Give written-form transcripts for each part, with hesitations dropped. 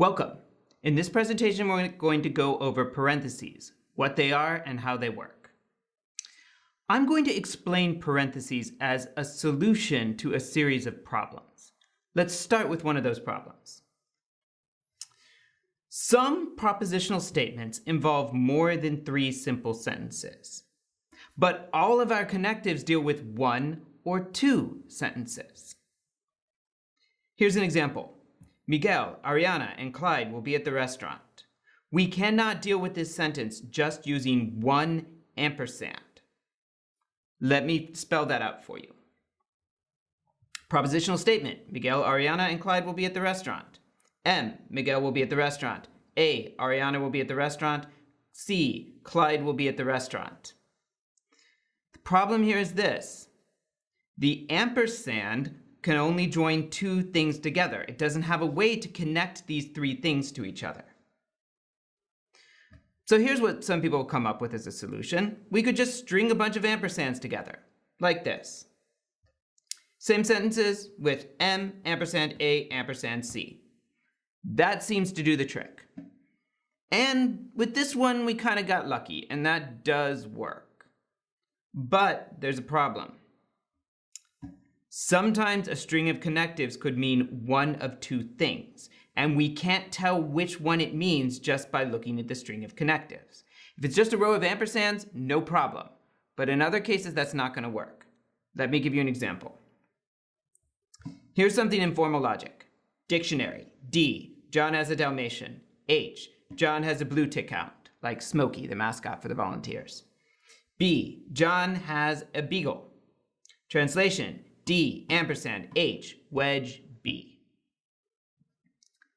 Welcome. In this presentation, we're going to go over parentheses, what they are and how they work. I'm going to explain parentheses as a solution to a series of problems. Let's start with one of those problems. Some propositional statements involve more than 3 simple sentences, but all of our connectives deal with 1 or 2 sentences. Here's an example. Miguel, Ariana, and Clyde will be at the restaurant. We cannot deal with this sentence just using 1 ampersand. Let me spell that out for you. Propositional statement. Miguel, Ariana, and Clyde will be at the restaurant. M. Miguel will be at the restaurant. A. Ariana will be at the restaurant. C. Clyde will be at the restaurant. The problem here is this. The ampersand can only join 2 things together. It doesn't have a way to connect these 3 things to each other. So here's what some people come up with as a solution. We could just string a bunch of ampersands together, like this. Same sentences with M, ampersand A, ampersand C. That seems to do the trick. And with this one, we kind of got lucky, and that does work. But there's a problem. Sometimes a string of connectives could mean one of 2 things, and we can't tell which one it means just by looking at the string of connectives. If it's just a row of ampersands, no problem. But in other cases, that's not going to work. Let me give you an example. Here's something in formal logic. Dictionary. D. John has a Dalmatian. H. John has a blue tick hound, like Smokey, the mascot for the Volunteers. B. John has a beagle. Translation. D, ampersand, H, wedge, B.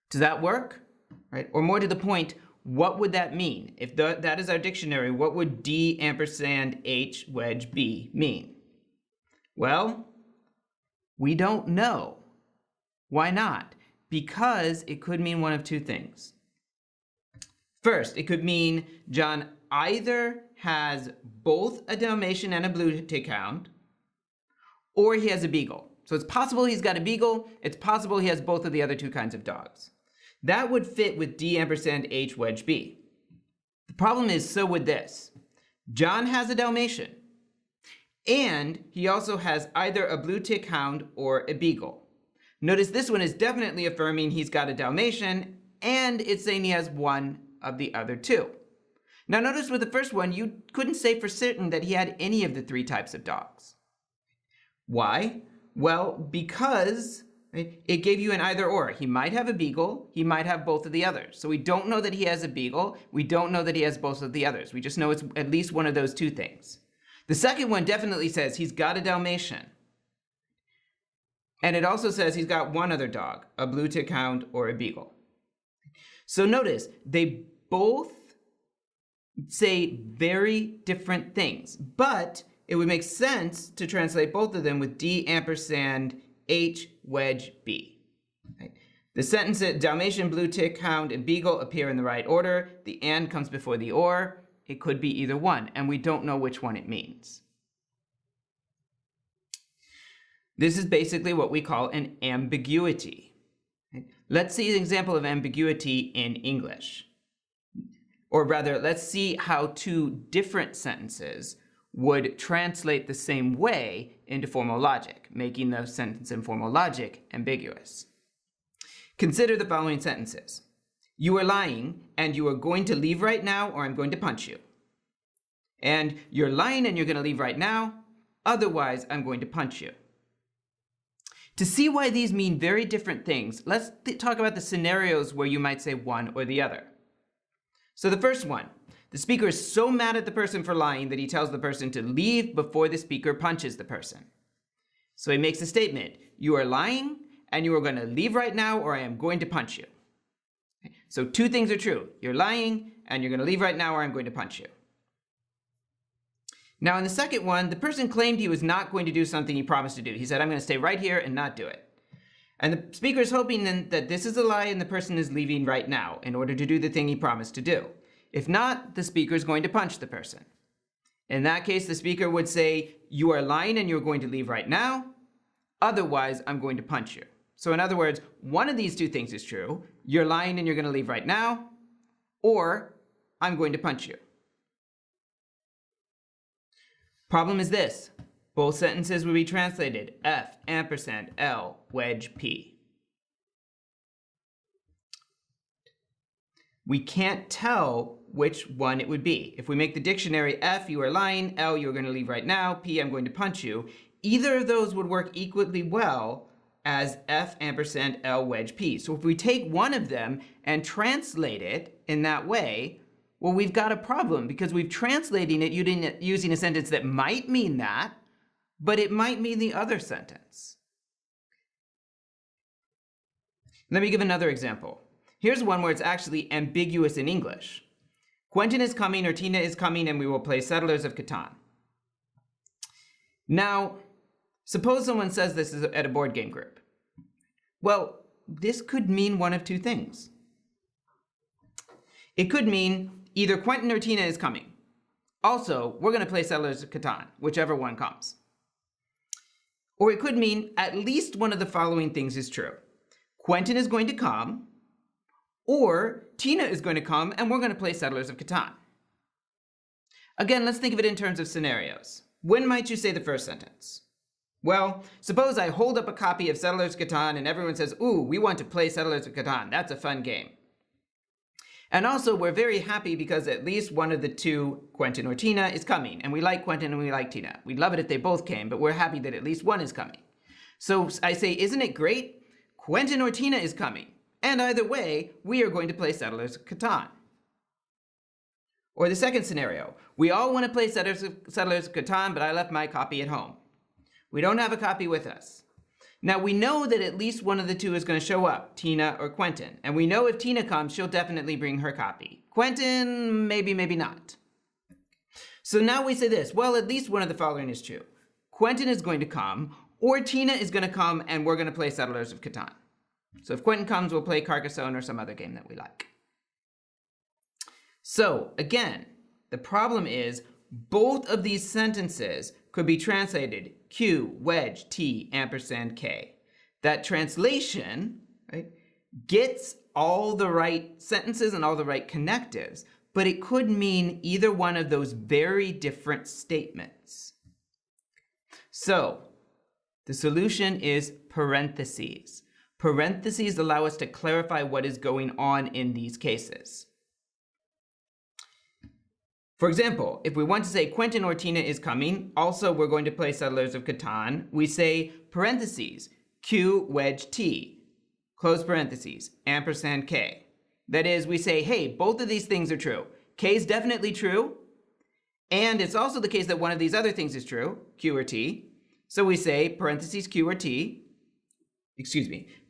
Does that work? Right? Or more to the point, what would that mean? If that is our dictionary, what would D, ampersand, H, wedge, B mean? Well, we don't know. Why not? Because it could mean one of 2 things. First, it could mean John either has both a Dalmatian and a blue tick hound, or he has a beagle. So it's possible he's got a beagle. It's possible he has both of the other 2 kinds of dogs. That would fit with D ampersand H wedge B. The problem is, so would this. John has a Dalmatian, and he also has either a blue tick hound or a beagle. Notice this one is definitely affirming he's got a Dalmatian, and it's saying he has one of the other 2. Now notice with the first one, you couldn't say for certain that he had any of the 3 types of dogs. Why? Well, because it gave you an either or. He might have a beagle, he might have both of the others. So we don't know that he has a beagle, we don't know that he has both of the others. We just know it's at least one of those 2 things. The second one definitely says he's got a Dalmatian. And it also says he's got one other dog, a blue tick hound or a beagle. So notice, they both say very different things, but it would make sense to translate both of them with D ampersand H wedge B. Right? The sentences Dalmatian, blue tick hound, and beagle appear in the right order. The and comes before the or. It could be either one, and we don't know which one it means. This is basically what we call an ambiguity. Right? Let's see an example of ambiguity in English. Or rather, let's see how 2 different sentences would translate the same way into formal logic, making the sentence in formal logic ambiguous. Consider the following sentences. You are lying, and you are going to leave right now, or I'm going to punch you. And you're lying, and you're going to leave right now, otherwise I'm going to punch you. To see why these mean very different things, let's talk about the scenarios where you might say one or the other. So the first one. The speaker is so mad at the person for lying that he tells the person to leave before the speaker punches the person. So he makes a statement. You are lying, and you are going to leave right now, or I am going to punch you. So 2 things are true. You're lying, and you're going to leave right now, or I'm going to punch you. Now in the second one, the person claimed he was not going to do something he promised to do. He said, I'm going to stay right here and not do it. And the speaker is hoping then that this is a lie and the person is leaving right now in order to do the thing he promised to do. If not, the speaker is going to punch the person. In that case, the speaker would say, you are lying and you're going to leave right now. Otherwise, I'm going to punch you. So in other words, one of these two things is true. You're lying and you're going to leave right now, or I'm going to punch you. Problem is this. Both sentences will be translated F ampersand L wedge P. We can't tell which one it would be. If we make the dictionary F, you are lying, L, you're going to leave right now, P, I'm going to punch you, either of those would work equally well as F ampersand L wedge P. So if we take one of them and translate it in that way, well, we've got a problem because we've translating it using a sentence that might mean that, but it might mean the other sentence. Let me give another example. Here's one where it's actually ambiguous in English. Quentin is coming or Tina is coming and we will play Settlers of Catan. Now, suppose someone says this is at a board game group. Well, this could mean one of two things. It could mean either Quentin or Tina is coming. Also, we're going to play Settlers of Catan, whichever one comes. Or it could mean at least one of the following things is true. Quentin is going to come, or Tina is going to come and we're going to play Settlers of Catan. Again, let's think of it in terms of scenarios. When might you say the first sentence? Well, suppose I hold up a copy of Settlers of Catan and everyone says, ooh, we want to play Settlers of Catan. That's a fun game. And also, we're very happy because at least one of the two, Quentin or Tina, is coming. And we like Quentin and we like Tina. We'd love it if they both came, but we're happy that at least one is coming. So I say, isn't it great? Quentin or Tina is coming. And either way, we are going to play Settlers of Catan. Or the second scenario, we all want to play Settlers of Catan, but I left my copy at home. We don't have a copy with us. Now we know that at least one of the two is going to show up, Tina or Quentin. And we know if Tina comes, she'll definitely bring her copy. Quentin, maybe, maybe not. So now we say this, well, at least one of the following is true. Quentin is going to come, or Tina is going to come and we're going to play Settlers of Catan. So if Quentin comes, we'll play Carcassonne or some other game that we like. So again, the problem is both of these sentences could be translated Q, wedge, T, ampersand, K. That translation, right, gets all the right sentences and all the right connectives, but it could mean either one of those very different statements. So the solution is parentheses. Parentheses allow us to clarify what is going on in these cases. For example, if we want to say Quentin or Tina is coming, also we're going to play Settlers of Catan, we say parentheses, Q, wedge, T, close parentheses, ampersand, K. That is, we say, hey, both of these things are true. K is definitely true, and it's also the case that one of these other things is true, Q or T. So we say parentheses, Q or T,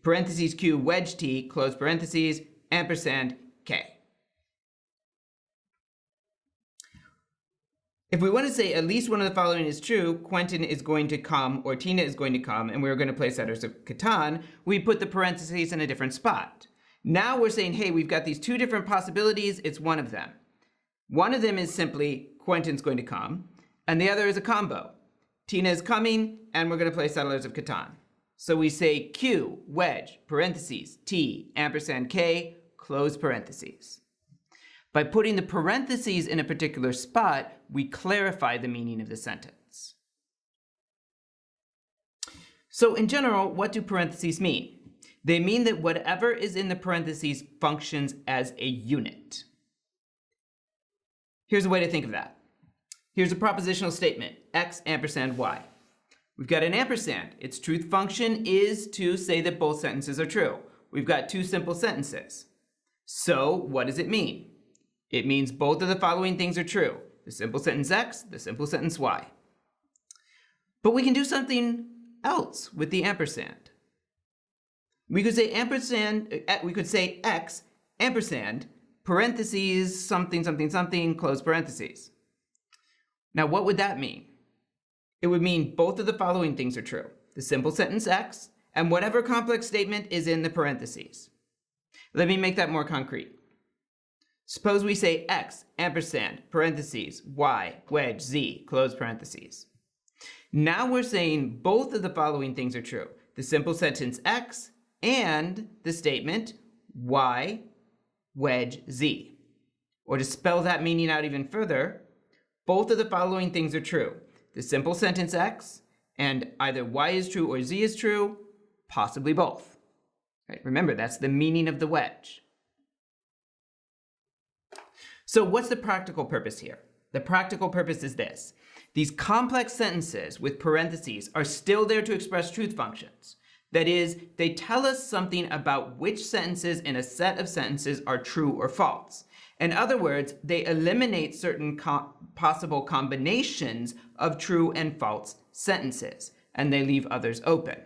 parentheses, Q, wedge, T, close parentheses, ampersand, K. If we want to say at least one of the following is true, Quentin is going to come or Tina is going to come and we're going to play Settlers of Catan, we put the parentheses in a different spot. Now we're saying, hey, we've got these two different possibilities, it's one of them. One of them is simply Quentin's going to come, and the other is a combo. Tina is coming and we're going to play Settlers of Catan. So we say Q, wedge, parentheses, T, ampersand, K, close parentheses. By putting the parentheses in a particular spot, we clarify the meaning of the sentence. So in general, what do parentheses mean? They mean that whatever is in the parentheses functions as a unit. Here's a way to think of that. Here's a propositional statement, X ampersand Y. We've got an ampersand. Its truth function is to say that both sentences are true. We've got two simple sentences. So what does it mean? It means both of the following things are true. The simple sentence X, the simple sentence Y. But we can do something else with the ampersand. We could say ampersand, we could say X ampersand parentheses something, something, something, close parentheses. Now what would that mean? It would mean both of the following things are true. The simple sentence X and whatever complex statement is in the parentheses. Let me make that more concrete. Suppose we say X ampersand parentheses Y wedge Z close parentheses. Now we're saying both of the following things are true. The simple sentence X and the statement y wedge z. Or to spell that meaning out even further, both of the following things are true. The simple sentence X, and either Y is true or Z is true, possibly both. Right? Remember, that's the meaning of the wedge. So what's the practical purpose here? The practical purpose is this. These complex sentences with parentheses are still there to express truth functions. That is, they tell us something about which sentences in a set of sentences are true or false. In other words, they eliminate certain possible combinations of true and false sentences, and they leave others open.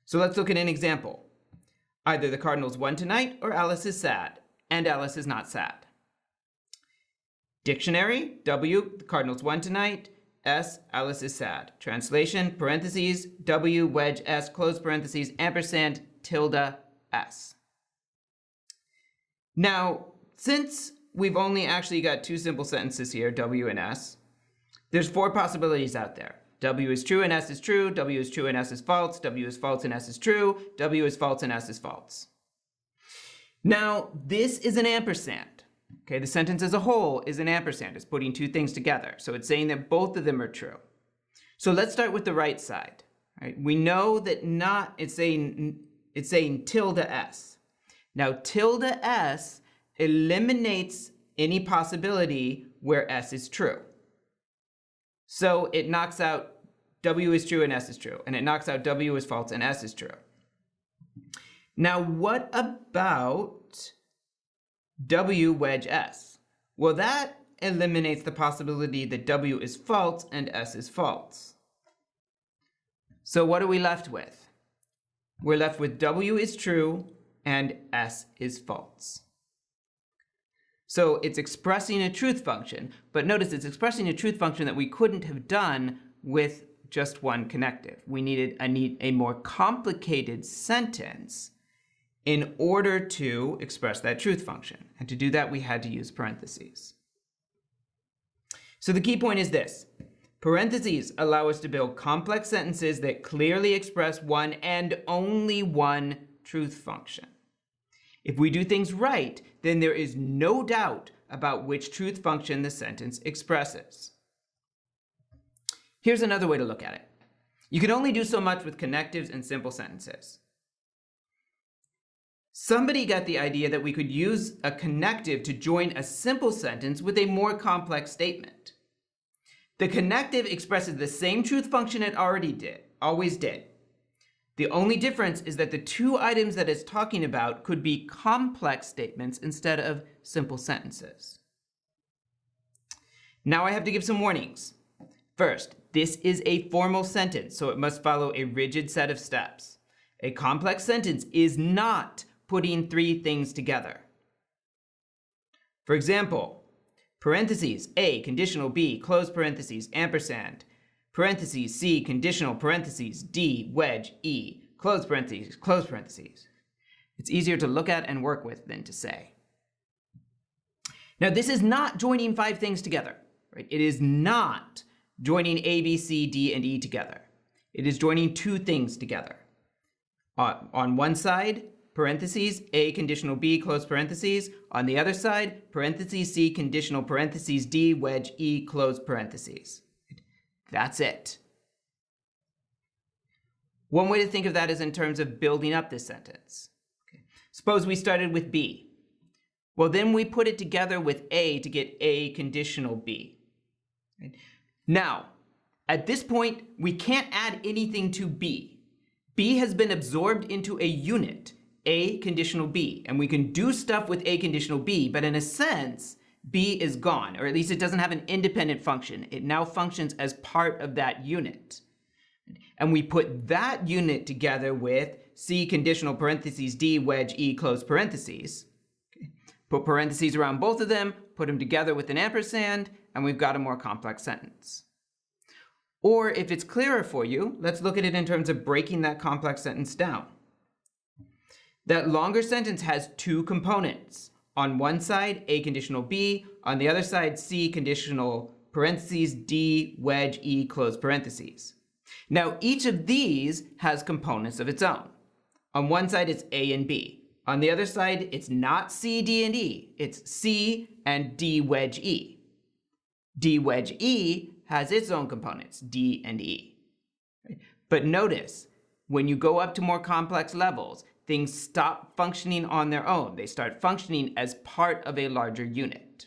So let's look at an example. Either the Cardinals won tonight or Alice is sad, and Alice is not sad. Dictionary, W, the Cardinals won tonight, S, Alice is sad. Translation, parentheses, W, wedge, S, close parentheses, ampersand, tilde, S. Now, since we've only actually got two simple sentences here, W and S, there's four possibilities out there. W is true and S is true, W is true and S is false, W is false and S is true, W is false and S is false. Now, this is an ampersand. Okay, the sentence as a whole is an ampersand. It's putting two things together. So it's saying that both of them are true. So let's start with the right side. Right? We know that it's saying tilde S. Now, tilde S eliminates any possibility where S is true. So it knocks out W is true and S is true, and it knocks out W is false and S is true. Now, what about W wedge S? Well, that eliminates the possibility that W is false and S is false. So what are we left with? We're left with W is true and S is false. So it's expressing a truth function, but notice it's expressing a truth function that we couldn't have done with just one connective. We needed a more complicated sentence in order to express that truth function. And to do that, we had to use parentheses. So the key point is this. Parentheses allow us to build complex sentences that clearly express one and only one truth function. If we do things right, then there is no doubt about which truth function the sentence expresses. Here's another way to look at it. You can only do so much with connectives and simple sentences. Somebody got the idea that we could use a connective to join a simple sentence with a more complex statement. The connective expresses the same truth function it always did. The only difference is that the two items that it's talking about could be complex statements instead of simple sentences. Now I have to give some warnings. First, this is a formal sentence, so it must follow a rigid set of steps. A complex sentence is not putting three things together. For example, parentheses, A, conditional B, close parentheses, ampersand, parentheses, C, conditional, parentheses, D, wedge, E, close parentheses, close parentheses. It's easier to look at and work with than to say. Now, this is not joining five things together, right? It is not joining A, B, C, D, and E together. It is joining two things together. On one side, parentheses, A, conditional B, close parentheses. On the other side, parentheses, C, conditional, parentheses, D, wedge, E, close parentheses. That's it. One way to think of that is in terms of building up this sentence. Okay. Suppose we started with B. Well, then we put it together with A to get A conditional B. Right? Now, at this point, we can't add anything to B. B has been absorbed into a unit, A conditional B, and we can do stuff with A conditional B, but in a sense, B is gone, or at least it doesn't have an independent function. It now functions as part of that unit. And we put that unit together with C conditional parentheses D wedge E close parentheses. Okay. Put parentheses around both of them, put them together with an ampersand, and we've got a more complex sentence. Or if it's clearer for you, let's look at it in terms of breaking that complex sentence down. That longer sentence has two components. On one side, A conditional B. On the other side, C conditional parentheses D wedge E close parentheses. Now, each of these has components of its own. On one side, it's A and B. On the other side, it's not C, D, and E. It's C and D wedge E. D wedge E has its own components, D and E. But notice, when you go up to more complex levels, things stop functioning on their own. They start functioning as part of a larger unit.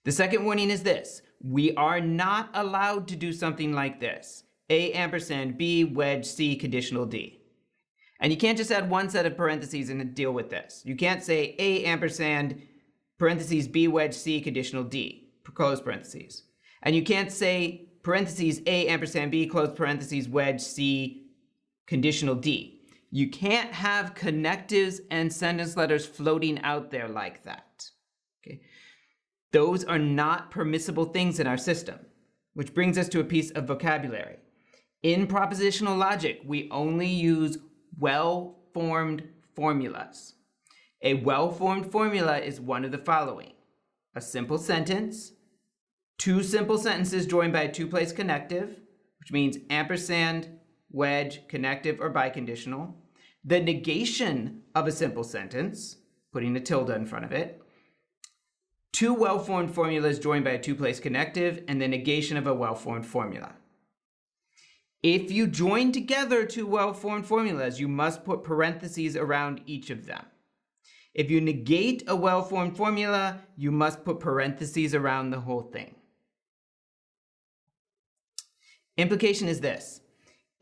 The second warning is this: we are not allowed to do something like this. A ampersand B wedge C conditional D. And you can't just add one set of parentheses and deal with this. You can't say A ampersand parentheses B wedge C conditional D, close parentheses. And you can't say parentheses A ampersand B close parentheses wedge C conditional D. You can't have connectives and sentence letters floating out there like that. Okay? Those are not permissible things in our system, which brings us to a piece of vocabulary. In propositional logic, we only use well-formed formulas. A well-formed formula is one of the following: a simple sentence, two simple sentences joined by a two-place connective, which means ampersand, wedge, connective, or biconditional, the negation of a simple sentence, putting a tilde in front of it, two well-formed formulas joined by a two-place connective, and the negation of a well-formed formula. If you join together two well-formed formulas, you must put parentheses around each of them. If you negate a well-formed formula, you must put parentheses around the whole thing. Implication is this: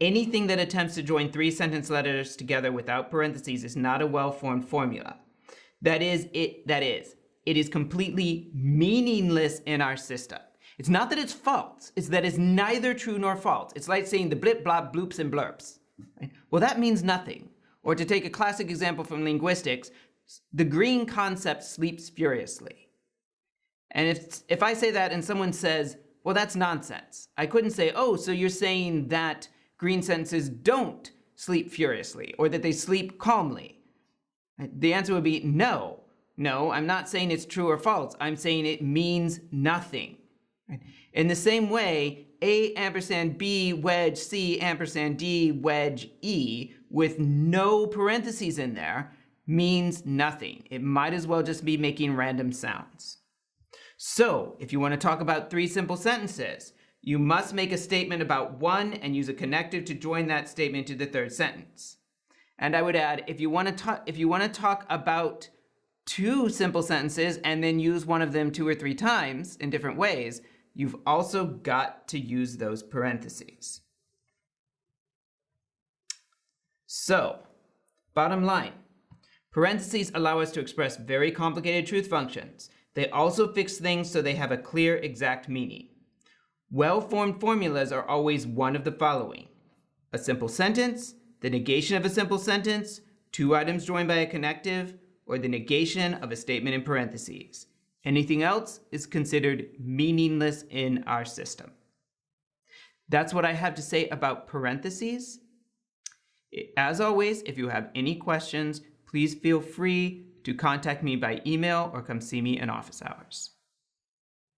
anything that attempts to join three sentence letters together without parentheses is not a well-formed formula. That is, it is completely meaningless in our system. It's not that it's false, it's that it's neither true nor false. It's like saying the blip, blop, bloops, and blurps. Right? Well, that means nothing. Or to take a classic example from linguistics, the green concept sleeps furiously. And if I say that and someone says, well, that's nonsense, I couldn't say, oh, so you're saying that green sentences don't sleep furiously, or that they sleep calmly. The answer would be no. No, I'm not saying it's true or false. I'm saying it means nothing. In the same way, A ampersand B wedge C ampersand D wedge E with no parentheses in there means nothing. It might as well just be making random sounds. So, if you want to talk about three simple sentences, you must make a statement about one and use a connective to join that statement to the third sentence. And I would add, if you want to talk about two simple sentences and then use one of them 2 or 3 times in different ways, you've also got to use those parentheses. So, bottom line, parentheses allow us to express very complicated truth functions. They also fix things so they have a clear, exact meaning. Well-formed formulas are always one of the following: a simple sentence, the negation of a simple sentence, 2 items joined by a connective, or the negation of a statement in parentheses. Anything else is considered meaningless in our system. That's what I have to say about parentheses. As always, if you have any questions, please feel free to contact me by email or come see me in office hours.